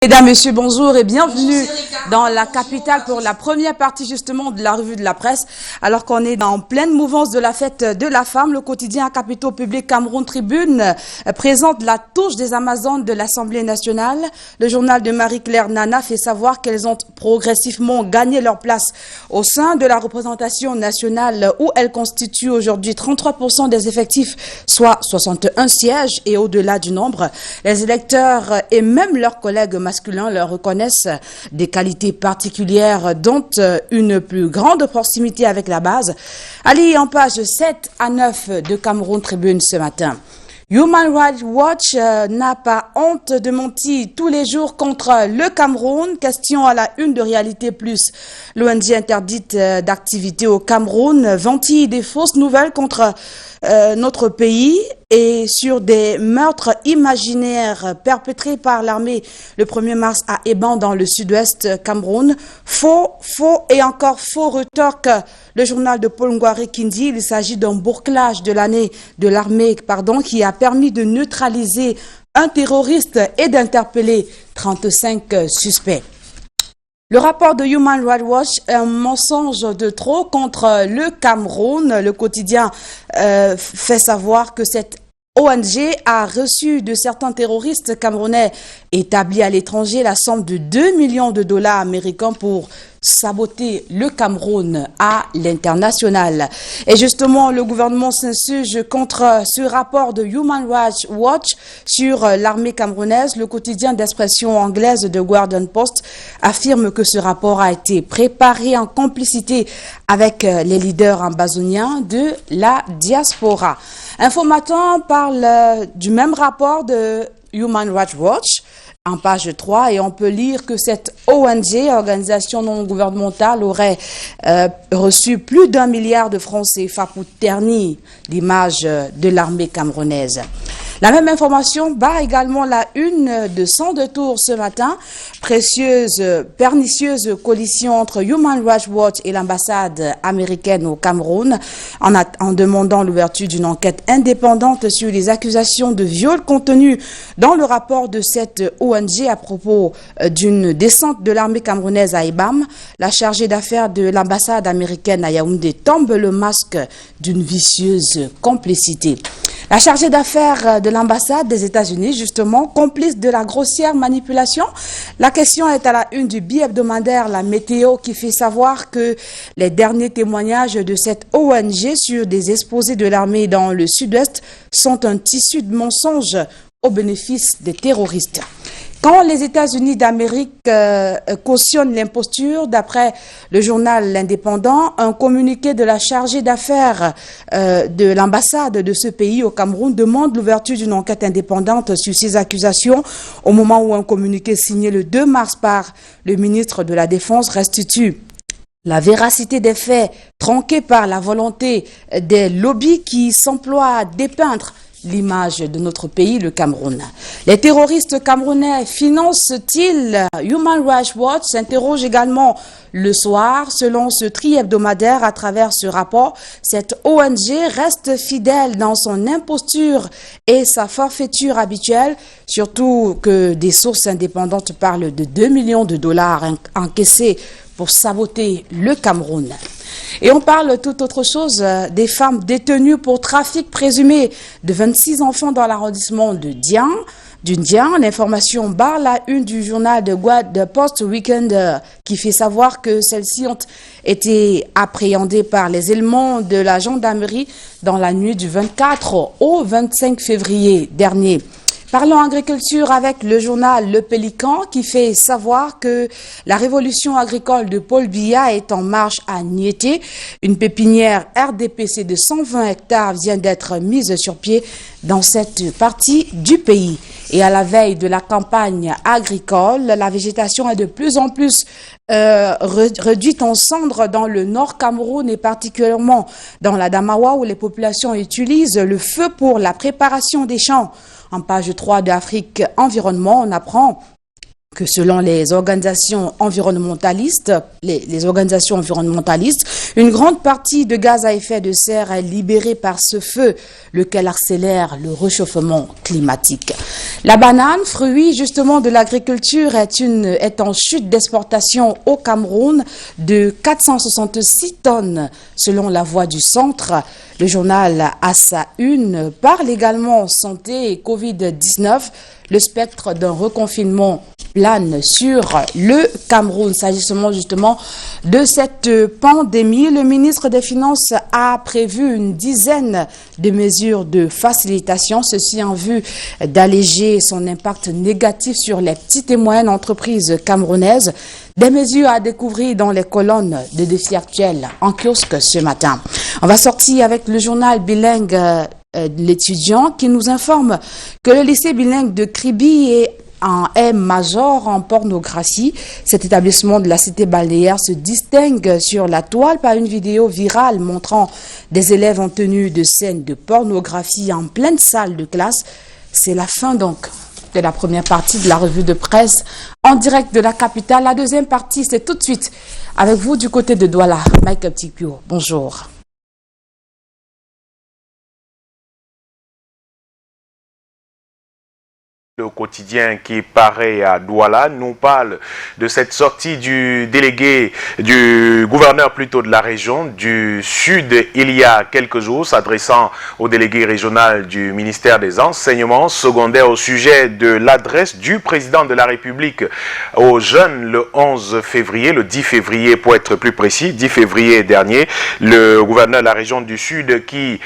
Mesdames, Messieurs, bonjour et bienvenue dans la capitale pour la première partie justement de la revue de la presse. Alors qu'on est en pleine mouvance de la fête de la femme, le quotidien Capitaux Public Cameroun Tribune présente la touche des Amazones de l'Assemblée nationale. Le journal de Marie-Claire Nana fait savoir qu'elles ont progressivement gagné leur place au sein de la représentation nationale où elles constituent aujourd'hui 33% des effectifs, soit 61 sièges et au-delà du nombre. Les électeurs et même leurs collègues masculins leur reconnaissent des qualités particulières dont une plus grande proximité avec la base. Allez en page 7 à 9 de Cameroun Tribune ce matin. Human Rights Watch n'a pas honte de mentir tous les jours contre le Cameroun. Question à la une de Réalité Plus. L'ONG interdite d'activité au Cameroun ventile des fausses nouvelles contre notre pays et sur des meurtres imaginaires perpétrés par l'armée le 1er mars à Eban dans le sud-ouest Cameroun. Faux et encore faux retorque le journal de Paul Ngouaré Kindi. Il s'agit d'un bouclage de l'armée qui a permis de neutraliser un terroriste et d'interpeller 35 suspects. Le rapport de Human Rights Watch est un mensonge de trop contre le Cameroun. Le quotidien fait savoir que cette ONG a reçu de certains terroristes camerounais établis à l'étranger la somme de 2 millions de dollars américains pour saboter le Cameroun à l'international. Et justement, le gouvernement s'insurge contre ce rapport de Human Rights Watch sur l'armée camerounaise. Le quotidien d'expression anglaise de Guardian Post affirme que ce rapport a été préparé en complicité avec les leaders ambazoniens de la diaspora. Informateur parle du même rapport de Human Rights Watch en page 3 et on peut lire que cette ONG, organisation non gouvernementale, aurait reçu plus d'1 milliard de francs CFA pour ternir l'image de l'armée camerounaise. La même information bat également la une de Sans Détour ce matin. Pernicieuse coalition entre Human Rights Watch et l'ambassade américaine au Cameroun en demandant l'ouverture d'une enquête indépendante sur les accusations de viol contenues dans le rapport de cette ONG à propos d'une descente de l'armée camerounaise à Ebam. La chargée d'affaires de l'ambassade américaine à Yaoundé tombe le masque d'une vicieuse complicité. La chargée d'affaires de l'ambassade des États-Unis, justement, complice de la grossière manipulation. La question est à la une du bi-hebdomadaire La Météo qui fait savoir que les derniers témoignages de cette ONG sur des exposés de l'armée dans le sud-ouest sont un tissu de mensonges au bénéfice des terroristes. Quand les États-Unis d'Amérique cautionnent l'imposture, d'après le journal L'Indépendant, un communiqué de la chargée d'affaires de l'ambassade de ce pays au Cameroun demande l'ouverture d'une enquête indépendante sur ces accusations au moment où un communiqué signé le 2 mars par le ministre de la Défense restitue la véracité des faits tronqués par la volonté des lobbies qui s'emploient à dépeindre l'image de notre pays, le Cameroun. Les terroristes camerounais financent-ils? Human Rights Watch s'interroge également le soir. Selon ce tri-hebdomadaire, à travers ce rapport, cette ONG reste fidèle dans son imposture et sa forfaiture habituelle, surtout que des sources indépendantes parlent de 2 millions de dollars encaissés pour saboter le Cameroun. Et on parle tout autre chose des femmes détenues pour trafic présumé de 26 enfants dans l'arrondissement de Dian. L'information barre la une du journal de Post Weekend qui fait savoir que celles-ci ont été appréhendées par les éléments de la gendarmerie dans la nuit du 24 au 25 février dernier. Parlons agriculture avec le journal Le Pélican qui fait savoir que la révolution agricole de Paul Biya est en marche à Niété. Une pépinière RDPC de 120 hectares vient d'être mise sur pied dans cette partie du pays. Et à la veille de la campagne agricole, la végétation est de plus en plus réduite en cendres dans le nord Cameroun et particulièrement dans la Damawa où les populations utilisent le feu pour la préparation des champs. En page 3 d'Afrique Environnement, on apprend que selon les organisations environnementalistes, une grande partie de gaz à effet de serre est libérée par ce feu, lequel accélère le réchauffement climatique. La banane, fruit justement de l'agriculture, est en chute d'exportation au Cameroun de 466 tonnes, selon la Voix du Centre. Le journal à sa une parle également santé et Covid-19. Le spectre d'un reconfinement plane sur le Cameroun. S'agissant justement de cette pandémie, le ministre des Finances a prévu une dizaine de mesures de facilitation, ceci en vue d'alléger son impact négatif sur les petites et moyennes entreprises camerounaises. Des mesures à découvrir dans les colonnes de Défis actuels en kiosque ce matin. On va sortir avec le journal bilingue l'étudiant qui nous informe que le lycée bilingue de Kribi est major en pornographie. Cet établissement de la cité balnéaire se distingue sur la toile par une vidéo virale montrant des élèves en tenue de scènes de pornographie en pleine salle de classe. C'est la fin donc de la première partie de la revue de presse en direct de la capitale. La deuxième partie, c'est tout de suite avec vous du côté de Douala. Michael Tikpio, bonjour. Le quotidien qui paraît à Douala nous parle de cette sortie du délégué, du gouverneur plutôt de la région du Sud il y a quelques jours, s'adressant au délégué régional du ministère des Enseignements secondaires au sujet de l'adresse du président de la République aux jeunes le 11 février, le 10 février pour être plus précis, 10 février dernier, le gouverneur de la région du Sud qui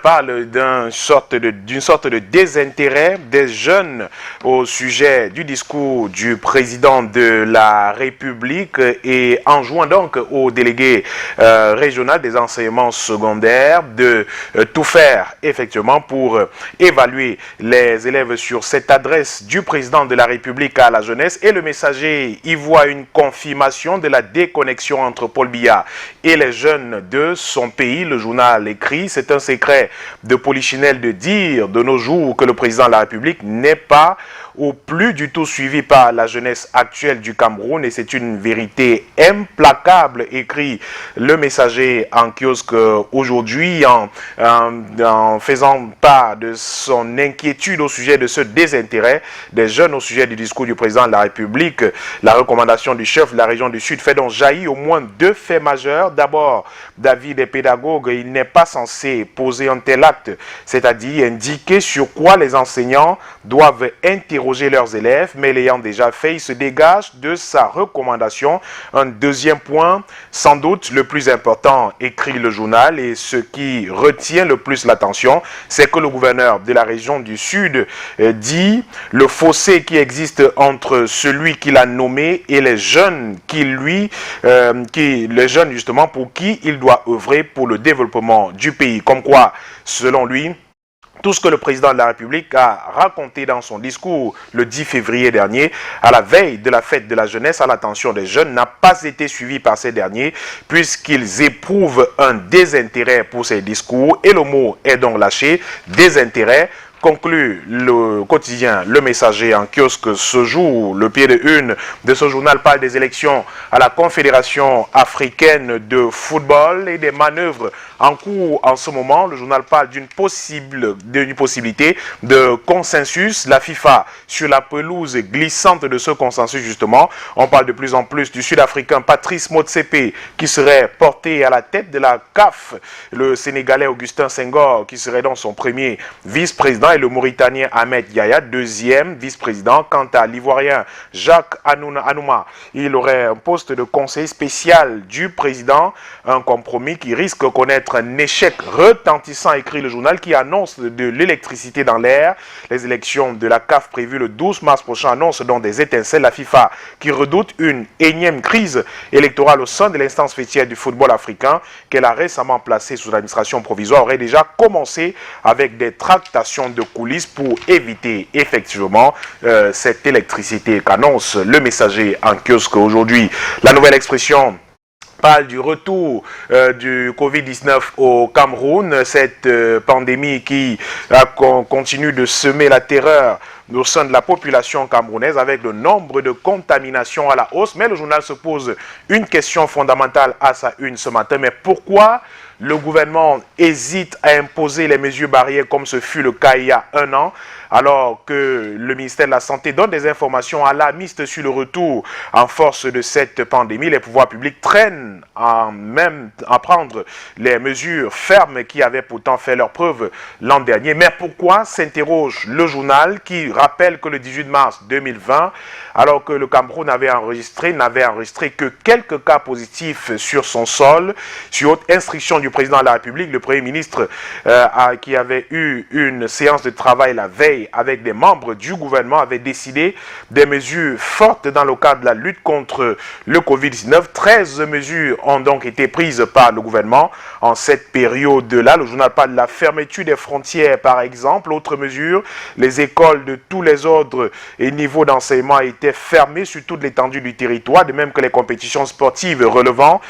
parle d'une sorte de désintérêt des jeunes au sujet du discours du président de la République et enjoint donc au délégué régional des enseignements secondaires de tout faire effectivement pour évaluer les élèves sur cette adresse du président de la République à la jeunesse. Et le messager y voit une confirmation de la déconnexion entre Paul Biya et les jeunes de son pays. Le journal écrit: c'est un secret de polichinelle de dire de nos jours que le président de la République n'est pas ou plus du tout suivi par la jeunesse actuelle du Cameroun, et c'est une vérité implacable, écrit le messager en kiosque aujourd'hui, en faisant part de son inquiétude au sujet de ce désintérêt des jeunes au sujet du discours du président de la République. La recommandation du chef de la région du Sud fait donc jaillir au moins deux faits majeurs. D'abord, d'avis des pédagogues, il n'est pas censé poser un tel acte, c'est-à-dire indiquer sur quoi les enseignants doivent interroger leurs élèves, mais l'ayant déjà fait, il se dégage de sa recommandation. Un deuxième point, sans doute le plus important, écrit le journal, et ce qui retient le plus l'attention, c'est que le gouverneur de la région du Sud dit le fossé qui existe entre celui qu'il a nommé et les jeunes les jeunes justement pour qui il doit œuvrer pour le développement du pays. Comme quoi, selon lui, tout ce que le président de la République a raconté dans son discours le 10 février dernier, à la veille de la fête de la jeunesse à l'attention des jeunes, n'a pas été suivi par ces derniers, puisqu'ils éprouvent un désintérêt pour ces discours, et le mot est donc lâché, désintérêt. Conclut le quotidien Le Messager en kiosque ce jour. Le pied de une de ce journal parle des élections à la Confédération africaine de football et des manœuvres en cours en ce moment. Le journal parle d'une possibilité de consensus. La FIFA sur la pelouse glissante de ce consensus justement. On parle de plus en plus du Sud-Africain Patrice Motsepe qui serait porté à la tête de la CAF. Le Sénégalais Augustin Senghor qui serait donc son premier vice-président, et le Mauritanien Ahmed Yahya, deuxième vice-président. Quant à l'Ivoirien Jacques Anouma, il aurait un poste de conseiller spécial du président, un compromis qui risque de connaître un échec retentissant, écrit le journal, qui annonce de l'électricité dans l'air. Les élections de la CAF prévues le 12 mars prochain annoncent donc des étincelles. La FIFA, qui redoute une énième crise électorale au sein de l'instance fêtière du football africain qu'elle a récemment placée sous administration provisoire, aurait déjà commencé avec des tractations de coulisses pour éviter effectivement cette électricité qu'annonce le Messager en kiosque aujourd'hui. La nouvelle expression parle du retour du Covid-19 au Cameroun, cette pandémie qui continue de semer la terreur au sein de la population camerounaise avec le nombre de contaminations à la hausse. Mais le journal se pose une question fondamentale à sa une ce matin. Mais pourquoi le gouvernement hésite à imposer les mesures barrières comme ce fut le cas il y a un an, alors que le ministère de la Santé donne des informations alarmistes sur le retour en force de cette pandémie? Les pouvoirs publics traînent à prendre les mesures fermes qui avaient pourtant fait leur preuve l'an dernier. Mais pourquoi, s'interroge le journal qui rappelle que le 18 mars 2020, alors que le Cameroun n'avait enregistré que quelques cas positifs sur son sol, sur haute instruction du président de la République, le Premier ministre qui avait eu une séance de travail la veille avec des membres du gouvernement avait décidé des mesures fortes dans le cadre de la lutte contre le Covid-19. 13 mesures ont donc été prises par le gouvernement en cette période-là. Le journal parle de la fermeture des frontières par exemple. Autre mesure, les écoles de tous les ordres et niveaux d'enseignement étaient fermées sur toute l'étendue du territoire, de même que les compétitions sportives relevant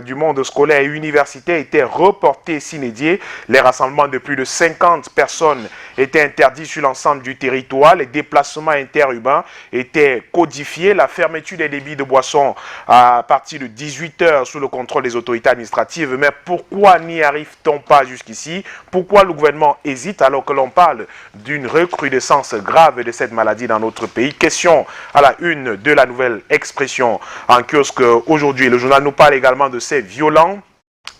du monde scolaire et universitaire étaient reportées sine die. Les rassemblements de plus de 50 personnes étaient interdits sur l'ensemble du territoire. Les déplacements interurbains étaient codifiés. La fermeture des débits de boissons à partir de 18 h sous le contrôle des autorités administratives. Mais pourquoi n'y arrive-t-on pas jusqu'ici? Pourquoi le gouvernement hésite alors que l'on parle d'une recrudescence grave de cette maladie dans notre pays? Question à la une de la Nouvelle Expression en kiosque aujourd'hui. Le journal nous parle également de ces violents.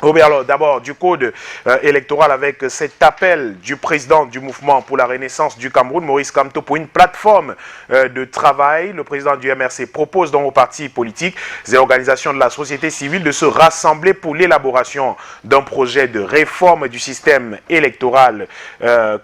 Alors d'abord du code électoral avec cet appel du président du mouvement pour la renaissance du Cameroun, Maurice Kamto, pour une plateforme de travail. Le président du MRC propose donc aux partis politiques et organisations de la société civile de se rassembler pour l'élaboration d'un projet de réforme du système électoral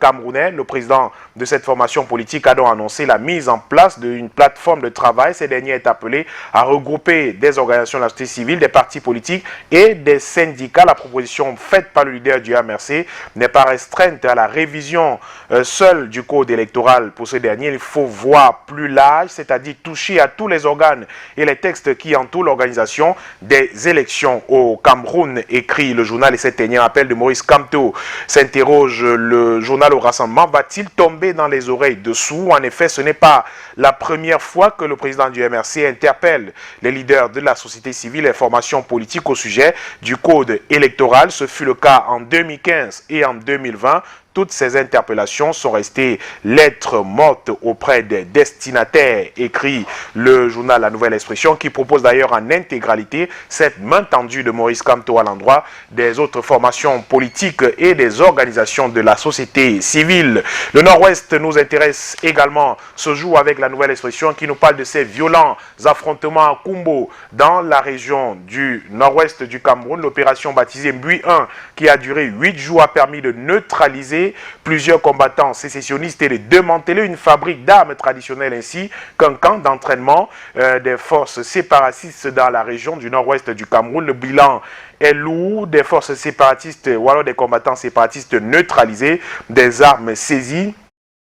camerounais. Le président de cette formation politique a donc annoncé la mise en place d'une plateforme de travail. Ces derniers est appelé à regrouper des organisations de la société civile, des partis politiques et des syndicats. La proposition faite par le leader du MRC n'est pas restreinte à la révision seule du code électoral. Pour ce dernier, il faut voir plus large, c'est-à-dire toucher à tous les organes et les textes qui entourent l'organisation des élections au Cameroun, écrit le journal. Et cet dernier appel de Maurice Kamto, s'interroge le journal au Rassemblement, va-t-il tomber dans les oreilles dessous? En effet, ce n'est pas la première fois que le président du MRC interpelle les leaders de la société civile et formations politiques au sujet du code électoral. Ce fut le cas en 2015 et en 2020. Toutes ces interpellations sont restées lettres mortes auprès des destinataires, écrit le journal La Nouvelle Expression, qui propose d'ailleurs en intégralité cette main tendue de Maurice Kamto à l'endroit des autres formations politiques et des organisations de la société civile. Le Nord-Ouest nous intéresse également ce jour avec La Nouvelle Expression qui nous parle de ces violents affrontements à Kumbo dans la région du Nord-Ouest du Cameroun. L'opération baptisée Mbui 1 qui a duré 8 jours a permis de neutraliser plusieurs combattants sécessionnistes et de démanteler une fabrique d'armes traditionnelles ainsi qu'un camp d'entraînement des forces séparatistes dans la région du nord-ouest du Cameroun. Le bilan est lourd, des forces séparatistes ou alors des combattants séparatistes neutralisés, des armes saisies.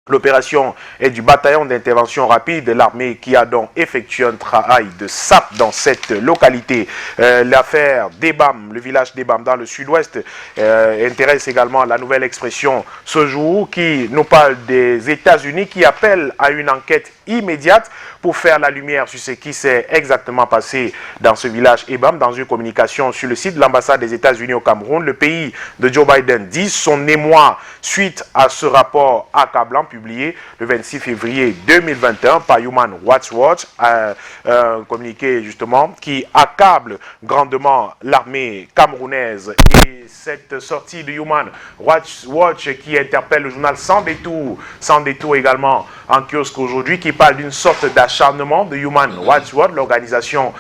L'opération est du bataillon d'intervention rapide de l'armée qui a donc effectué un travail de sape dans cette localité. L'affaire d'Ebam, le village d'Ebam dans le sud-ouest, intéresse également La Nouvelle Expression ce jour qui nous parle des États-Unis qui appellent à une enquête immédiate pour faire la lumière sur ce qui s'est exactement passé dans ce village Ebam. Dans une communication sur le site de l'ambassade des États-Unis au Cameroun, le pays de Joe Biden dit son émoi suite à ce rapport accablant publié le 26 février 2021 par Human Rights Watch, un communiqué justement qui accable grandement l'armée camerounaise. Et cette sortie de Human Rights Watch qui interpelle le journal sans détour également en kiosque aujourd'hui, qui parle d'une sorte d'acharnement de Human Rights Watch, l'organisation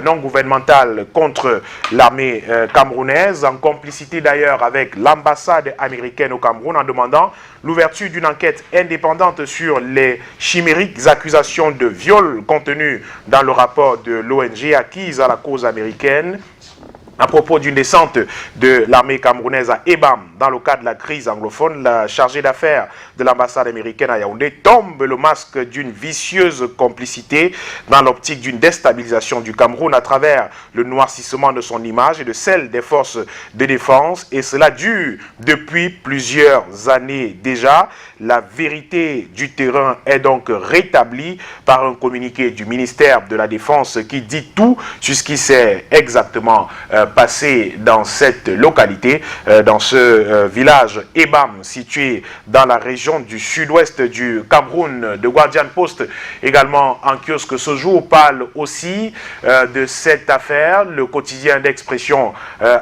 non gouvernementale contre l'armée camerounaise, en complicité d'ailleurs avec l'ambassade américaine au Cameroun, en demandant l'ouverture d'une enquête indépendante sur les chimériques accusations de viol contenues dans le rapport de l'ONG acquise à la cause américaine. À propos d'une descente de l'armée camerounaise à Ebam, dans le cadre de la crise anglophone, la chargée d'affaires de l'ambassade américaine à Yaoundé tombe le masque d'une vicieuse complicité dans l'optique d'une déstabilisation du Cameroun à travers le noircissement de son image et de celle des forces de défense. Et cela dure depuis plusieurs années déjà. La vérité du terrain est donc rétablie par un communiqué du ministère de la Défense qui dit tout sur ce qui s'est exactement passé dans cette localité, dans ce village Ebam, situé dans la région du sud-ouest du Cameroun. The Guardian Post, également en kiosque ce jour, parle aussi de cette affaire. Le quotidien d'expression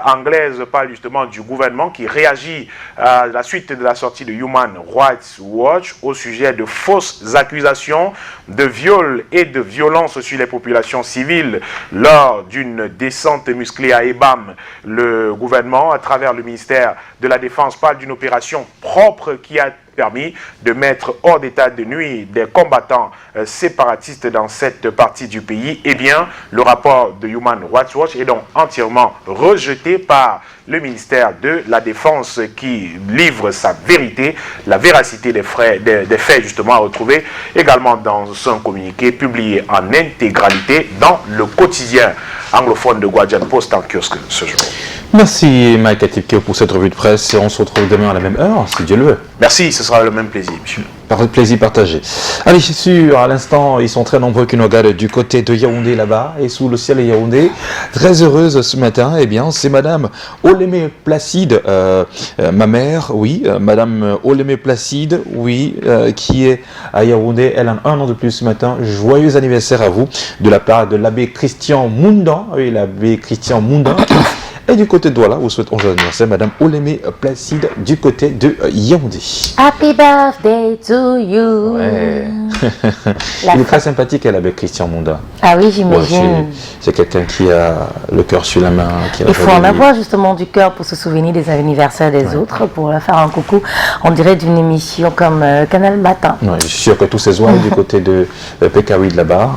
anglaise parle justement du gouvernement qui réagit à la suite de la sortie de Human Rights Watch au sujet de fausses accusations de viol et de violence sur les populations civiles lors d'une descente musclée à Ebam. Le gouvernement, à travers le ministère de la Défense, parle d'une opération propre qui a permis de mettre hors d'état de nuire des combattants séparatistes dans cette partie du pays. Eh bien, le rapport de Human Rights Watch est donc entièrement rejeté par le ministère de la Défense qui livre sa vérité, la véracité des faits justement à retrouver également dans un communiqué publié en intégralité dans le quotidien anglophone de Guardian Post en kiosque ce jour. Merci Mike Atipke pour cette revue de presse et on se retrouve demain à la même heure, si Dieu le veut. Merci, ce sera le même plaisir, monsieur. Plaisir partagé. Allez, c'est sûr, à l'instant, ils sont très nombreux qui nous regardent du côté de Yaoundé là-bas et sous le ciel de Yaoundé. Très heureuse ce matin, eh bien, c'est Madame Olémé Placide, ma mère, oui, Madame Olémé Placide, oui, qui est à Yaoundé. Elle a un an de plus ce matin. Joyeux anniversaire à vous de la part de l'abbé Christian Moundan, oui, l'abbé Christian Moundan. Et du côté de Douala, vous souhaitons joyeux anniversaire, Madame Olémé Placide, du côté de Yaoundé. Happy birthday to you. Ouais. Il est très sympathique, l'abbé Christian Mounda. Ah oui, j'imagine. Ouais, c'est quelqu'un qui a le cœur sur la main. Il faut en avoir justement du cœur pour se souvenir des anniversaires des autres, pour leur faire un coucou, on dirait d'une émission comme Canal Matin. Ouais, je suis sûr que tous ces oies du côté de Pékaouid là-bas,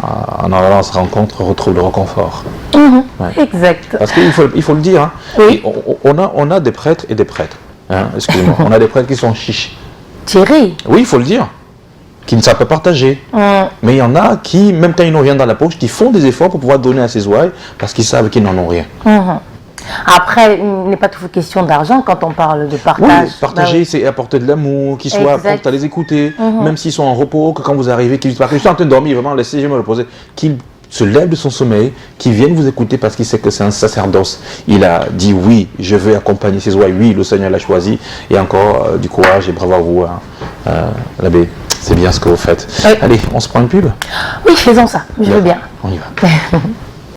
en allant à cette rencontre, retrouvent le réconfort. Ouais. Exact. Parce qu'il faut le dire, hein, oui. on a des prêtres et des prêtres. Hein, excusez-moi, on a des prêtres qui sont chiches. Thierry. Oui, il faut le dire. Qui ne savent pas partager. Mais il y en a qui, même quand ils n'ont rien dans la poche, qui font des efforts pour pouvoir donner à ces ouailles parce qu'ils savent qu'ils n'en ont rien. Après, il n'est pas toujours question d'argent quand on parle de partage. Oui, partager, c'est apporter de l'amour, qu'ils soient prêts à les écouter, même s'ils sont en repos, que quand vous arrivez, qu'ils disent pas que je suis en train de dormir, vraiment, laissez-moi me reposer, qu'ils se lève de son sommeil, qui viennent vous écouter parce qu'il sait que c'est un sacerdoce. Il a dit oui, je veux accompagner ces ouailles, oui, le Seigneur l'a choisi, et encore du courage et bravo à vous, l'abbé. C'est bien ce que vous faites. Oui. Allez, on se prend une pub? Oui, faisons ça, je veux bien. On y va.